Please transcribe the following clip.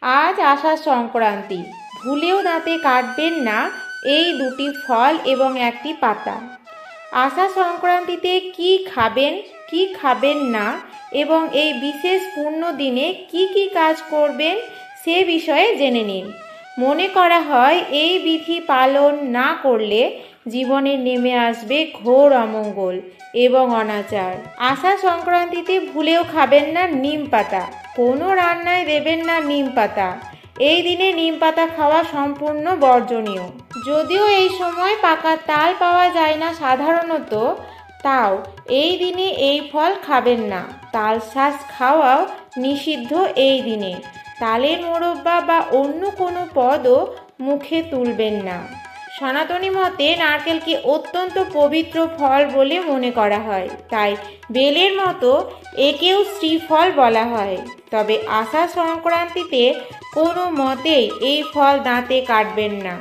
আজ আষাঢ় সংক্রান্তি, ভুলেও দাঁতে কাটবেন না এই দুটি ফল এবং একটি পাতা। আষাঢ় সংক্রান্তিতে কি খাবেন, কি খাবেন না এবং এই বিশেষ পূর্ণ দিনে কি কি কাজ করবেন সে বিষয়ে জেনে নিন। মনে করা হয় এই বিধি পালন না করলে জীবনে নেমে আসবে ঘোর অমঙ্গল এবং অনাচার। আষাঢ় সংক্রান্তিতে ভুলেও খাবেন না নিম পাতা, কোনো রান্নায় দেবেন না নিম পাতা। এই দিনে নিম পাতা খাওয়া সম্পূর্ণ বর্জনীয়। যদিও এই সময় পাকা তাল পাওয়া যায় না সাধারণত, তাও এই দিনে এই ফল খাবেন না। তাল শাঁস খাওয়াও নিষিদ্ধ এই দিনে। তালের মোরব্বা বা অন্য কোনো পদও মুখে তুলবেন না। সনাতনী মতে নারকেলকে অত্যন্ত পবিত্র ফল বলে মনে করা হয়, তাই বেলের মতো একেও শ্রীফল বলা হয়। তবে আষাঢ় সংক্রান্তিতে কোনো মতেই এই ফল দাঁতে কাটবেন না।